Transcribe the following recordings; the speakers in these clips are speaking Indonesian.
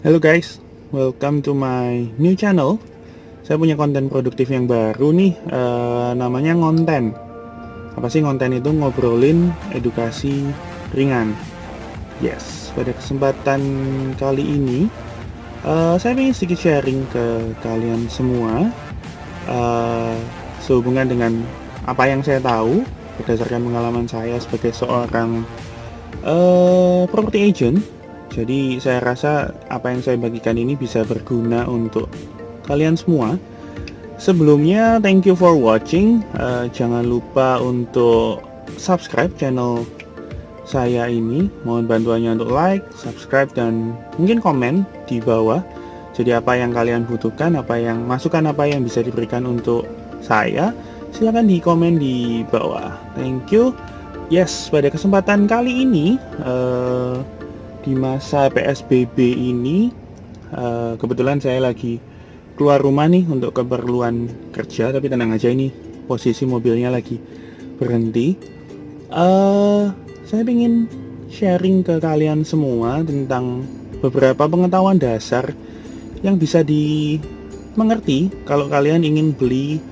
Halo guys, welcome to my new channel. Saya punya konten produktif yang baru nih, namanya ngonten. Apa sih ngonten itu? Ngobrolin edukasi ringan. Yes, pada kesempatan kali ini, saya ingin sedikit sharing ke kalian semua, eh, sehubungan dengan apa yang saya tahu berdasarkan pengalaman saya sebagai seorang property agent. Jadi saya rasa apa yang saya bagikan ini bisa berguna untuk kalian semua. Sebelumnya, thank you for watching. Jangan lupa untuk subscribe channel saya ini. Mohon bantuannya untuk like, subscribe, dan mungkin komen di bawah. Jadi apa yang kalian butuhkan, masukan apa yang bisa diberikan untuk saya, silahkan di komen di bawah. Thank you. Yes, pada kesempatan kali ini, di masa PSBB ini, kebetulan saya lagi keluar rumah nih untuk keperluan kerja, tapi tenang aja, ini posisi mobilnya lagi berhenti. Saya ingin sharing ke kalian semua tentang beberapa pengetahuan dasar yang bisa dimengerti kalau kalian ingin beli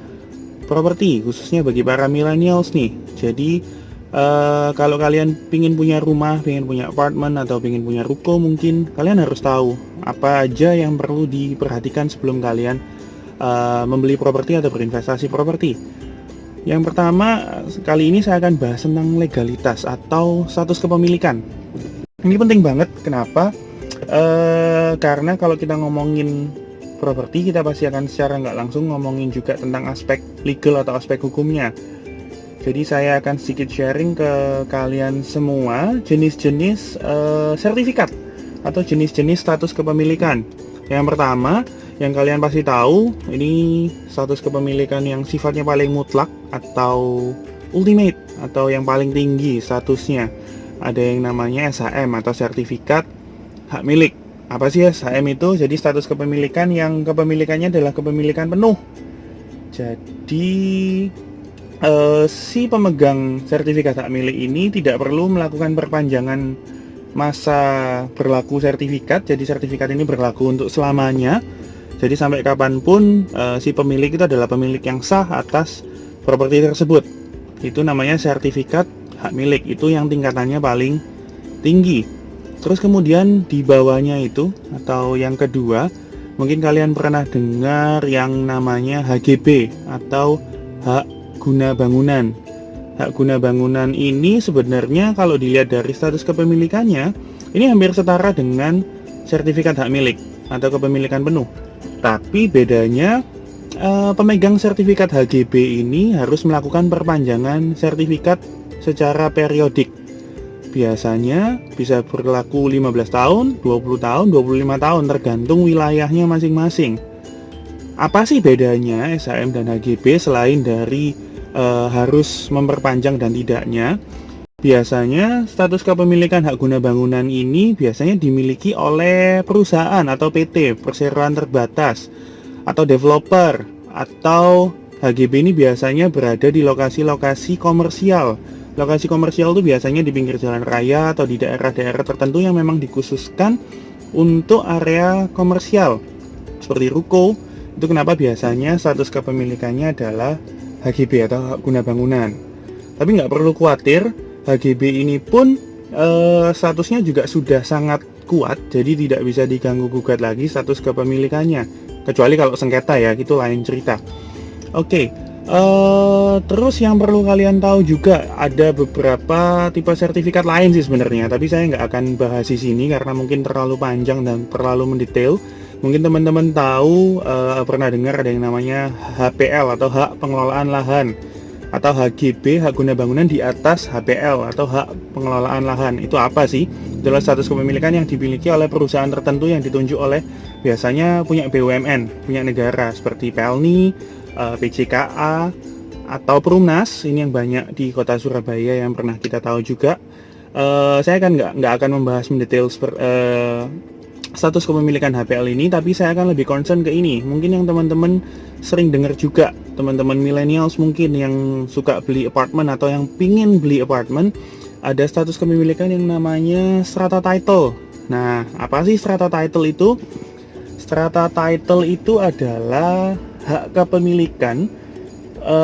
properti, khususnya bagi para millennials nih. Jadi kalau kalian pingin punya rumah, pingin punya apartemen, atau pingin punya ruko, mungkin kalian harus tahu apa aja yang perlu diperhatikan sebelum kalian membeli properti atau berinvestasi properti. Yang pertama, kali ini saya akan bahas tentang legalitas atau status kepemilikan. Ini penting banget, kenapa? Karena kalau kita ngomongin properti, kita pasti akan secara nggak langsung ngomongin juga tentang aspek legal atau aspek hukumnya. Jadi saya akan sedikit sharing ke kalian semua jenis-jenis sertifikat atau jenis-jenis status kepemilikan. Yang pertama, yang kalian pasti tahu, ini status kepemilikan yang sifatnya paling mutlak atau ultimate atau yang paling tinggi statusnya. Ada yang namanya SHM atau sertifikat hak milik. Apa sih SHM itu? Jadi status kepemilikan yang kepemilikannya adalah kepemilikan penuh. Jadi si pemegang sertifikat hak milik ini tidak perlu melakukan perpanjangan masa berlaku sertifikat. Jadi sertifikat ini berlaku untuk selamanya. Jadi sampai kapanpun si pemilik itu adalah pemilik yang sah atas properti tersebut. Itu namanya sertifikat hak milik. Itu yang tingkatannya paling tinggi. Terus kemudian di bawahnya itu, atau yang kedua, mungkin kalian pernah dengar yang namanya HGB atau hak guna bangunan. Hak guna bangunan ini sebenarnya kalau dilihat dari status kepemilikannya, ini hampir setara dengan sertifikat hak milik atau kepemilikan penuh. Tapi bedanya, pemegang sertifikat HGB ini harus melakukan perpanjangan sertifikat secara periodik. Biasanya bisa berlaku 15 tahun, 20 tahun, 25 tahun, tergantung wilayahnya masing-masing. Apa sih bedanya SHM dan HGB selain dari harus memperpanjang dan tidaknya? Biasanya status kepemilikan hak guna bangunan ini biasanya dimiliki oleh perusahaan atau PT, perseroan terbatas, atau developer, atau HGB ini biasanya berada di lokasi-lokasi komersial. Lokasi komersial itu biasanya di pinggir jalan raya atau di daerah-daerah tertentu yang memang dikhususkan untuk area komersial, seperti ruko. Itu kenapa biasanya status kepemilikannya adalah HGB atau hak guna bangunan. Tapi nggak perlu khawatir, HGB ini pun statusnya juga sudah sangat kuat, jadi tidak bisa diganggu gugat lagi status kepemilikannya, kecuali kalau sengketa ya, itu lain cerita. Oke, terus yang perlu kalian tahu juga ada beberapa tipe sertifikat lain sih sebenarnya, tapi saya nggak akan bahas di sini karena mungkin terlalu panjang dan terlalu mendetail. Mungkin teman-teman tahu, pernah dengar ada yang namanya HPL atau hak pengelolaan lahan, atau HGB, hak guna bangunan di atas HPL atau hak pengelolaan lahan. Itu apa sih? Adalah status kepemilikan yang dimiliki oleh perusahaan tertentu yang ditunjuk oleh biasanya punya BUMN, punya negara seperti PLNI, PJKA, atau Perumnas. Ini yang banyak di kota Surabaya yang pernah kita tahu juga. Saya kan nggak akan membahas mendetail status kepemilikan HPL ini, tapi saya akan lebih concern ke ini. Mungkin yang teman-teman sering dengar juga, teman-teman millennials mungkin yang suka beli apartemen atau yang pingin beli apartemen, ada status kepemilikan yang namanya strata title. Nah, apa sih strata title itu? Strata title itu adalah hak kepemilikan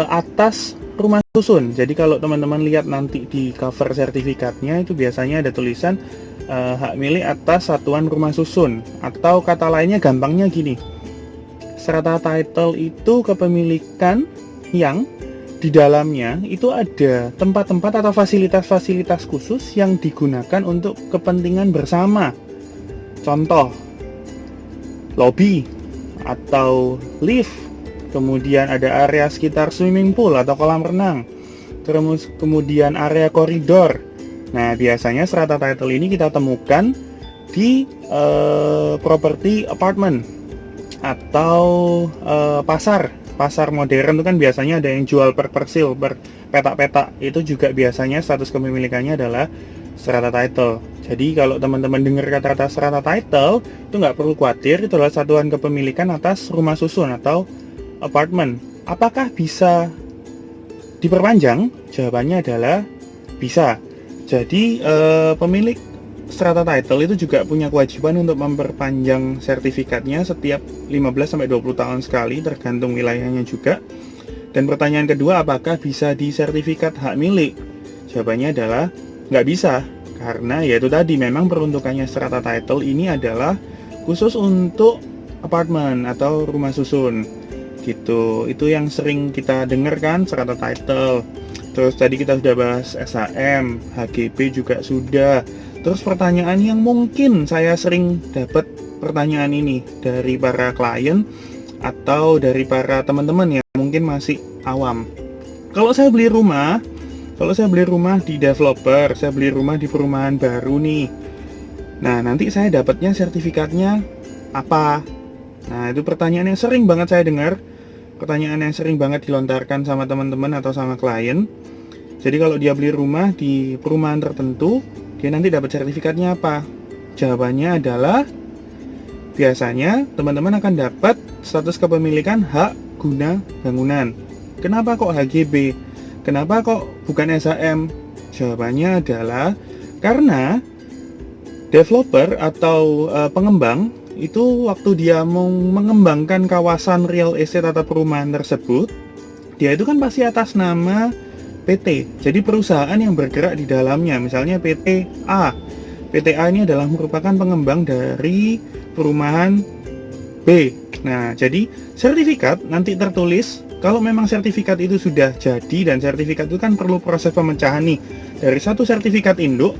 atas rumah susun. Jadi kalau teman-teman lihat nanti di cover sertifikatnya itu biasanya ada tulisan hak milik atas satuan rumah susun, atau kata lainnya gampangnya gini. Strata title itu kepemilikan yang di dalamnya itu ada tempat-tempat atau fasilitas-fasilitas khusus yang digunakan untuk kepentingan bersama. Contoh, lobby atau lift, kemudian ada area sekitar swimming pool atau kolam renang, terus kemudian area koridor. Nah, biasanya strata title ini kita temukan di properti apartemen atau pasar modern. Itu kan biasanya ada yang jual per persil, per petak-petak. Itu juga biasanya status kepemilikannya adalah strata title. Jadi kalau teman-teman dengar kata-kata strata title, itu nggak perlu khawatir, itu adalah satuan kepemilikan atas rumah susun atau apartemen. Apakah bisa diperpanjang? Jawabannya adalah bisa. Jadi pemilik strata title itu juga punya kewajiban untuk memperpanjang sertifikatnya setiap 15-20 tahun sekali, tergantung wilayahnya juga. Dan pertanyaan kedua, apakah bisa disertifikat hak milik? Jawabannya adalah nggak bisa, karena yaitu tadi memang peruntukannya strata title ini adalah khusus untuk apartemen atau rumah susun gitu. Itu yang sering kita dengar kan, strata title. Terus tadi kita sudah bahas SHM, HGB juga sudah. Terus pertanyaan yang mungkin saya sering dapat pertanyaan ini dari para klien atau dari para teman-teman yang mungkin masih awam. Kalau saya beli rumah di developer, saya beli rumah di perumahan baru nih. Nah, nanti saya dapatnya sertifikatnya apa? Nah, itu pertanyaan yang sering banget saya dengar. Pertanyaan yang sering banget dilontarkan sama teman-teman atau sama klien. Jadi kalau dia beli rumah di perumahan tertentu, dia nanti dapat sertifikatnya apa? Jawabannya adalah biasanya teman-teman akan dapat status kepemilikan hak guna bangunan. Kenapa kok HGB? Kenapa kok bukan SHM? Jawabannya adalah karena developer atau pengembang itu waktu dia mau mengembangkan kawasan real estate atau perumahan tersebut, dia itu kan pasti atas nama PT. Jadi perusahaan yang bergerak di dalamnya, misalnya PT A. PT A ini adalah merupakan pengembang dari perumahan B. Nah, jadi sertifikat nanti tertulis, kalau memang sertifikat itu sudah jadi, dan sertifikat itu kan perlu proses pemecahan nih. Dari satu sertifikat induk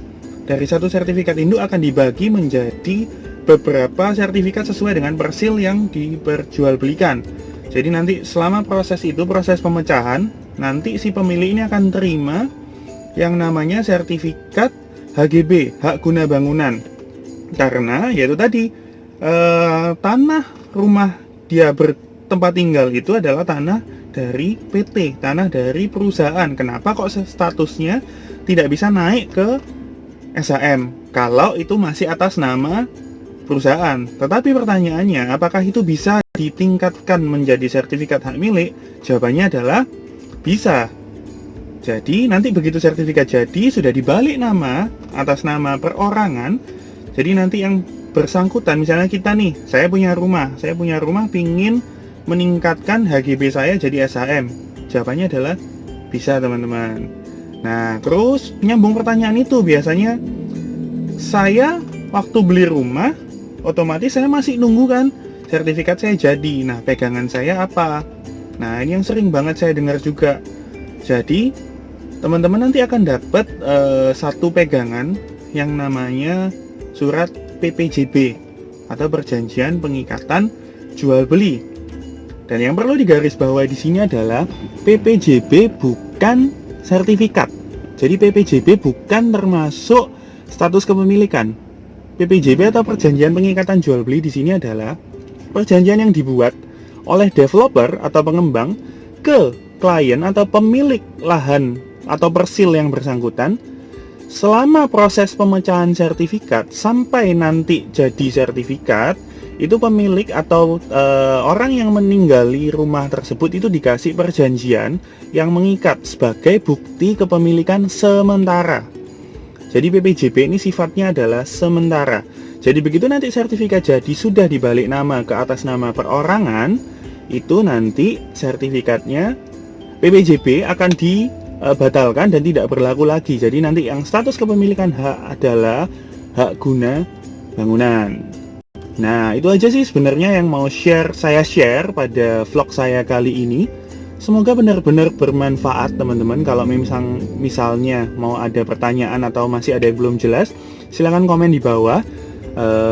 akan dibagi menjadi beberapa sertifikat sesuai dengan persil yang diperjualbelikan. Jadi nanti selama proses pemecahan, nanti si pemilik ini akan terima yang namanya sertifikat HGB, hak guna bangunan. Karena yaitu tadi tanah rumah dia bertempat tinggal itu adalah tanah dari PT, tanah dari perusahaan. Kenapa kok statusnya tidak bisa naik ke SHM kalau itu masih atas nama perusahaan? Tetapi pertanyaannya, apakah itu bisa ditingkatkan menjadi sertifikat hak milik? Jawabannya adalah bisa. Jadi nanti begitu sertifikat jadi, sudah dibalik nama atas nama perorangan. Jadi nanti yang bersangkutan, misalnya kita nih, saya punya rumah pingin meningkatkan HGB saya jadi SHM. Jawabannya adalah bisa, teman-teman. Nah, terus nyambung pertanyaan itu, biasanya saya waktu beli rumah otomatis saya masih nunggu kan sertifikat saya jadi. Nah, pegangan saya apa? Nah, ini yang sering banget saya dengar juga. Jadi teman-teman nanti akan dapat satu pegangan yang namanya surat PPJB atau perjanjian pengikatan jual beli. Dan yang perlu digarisbawahi di sini adalah PPJB bukan sertifikat. Jadi PPJB bukan termasuk status kepemilikan. PPJB atau perjanjian pengikatan jual beli di sini adalah perjanjian yang dibuat oleh developer atau pengembang ke klien atau pemilik lahan atau persil yang bersangkutan. Selama proses pemecahan sertifikat sampai nanti jadi sertifikat, itu pemilik atau orang yang meninggali rumah tersebut itu dikasih perjanjian yang mengikat sebagai bukti kepemilikan sementara. Jadi PPJB ini sifatnya adalah sementara. Jadi begitu nanti sertifikat jadi sudah dibalik nama ke atas nama perorangan, itu nanti sertifikatnya PPJB akan dibatalkan dan tidak berlaku lagi. Jadi nanti yang status kepemilikan hak adalah hak guna bangunan. Nah, itu aja sih sebenarnya yang mau saya share pada vlog saya kali ini. Semoga benar-benar bermanfaat teman-teman. Kalau misalnya mau ada pertanyaan atau masih ada yang belum jelas, silahkan komen di bawah.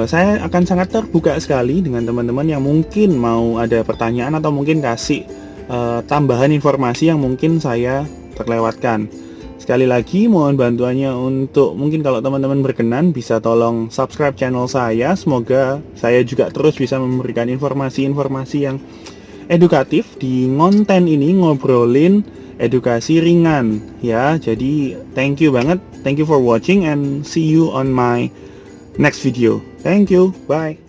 Saya akan sangat terbuka sekali dengan teman-teman yang mungkin mau ada pertanyaan atau mungkin kasih tambahan informasi yang mungkin saya terlewatkan. Sekali lagi mohon bantuannya untuk mungkin kalau teman-teman berkenan bisa tolong subscribe channel saya. Semoga saya juga terus bisa memberikan informasi-informasi yang edukatif di konten ini, ngobrolin edukasi ringan ya. Jadi thank you banget, thank you for watching and see you on my next video. Thank you, bye.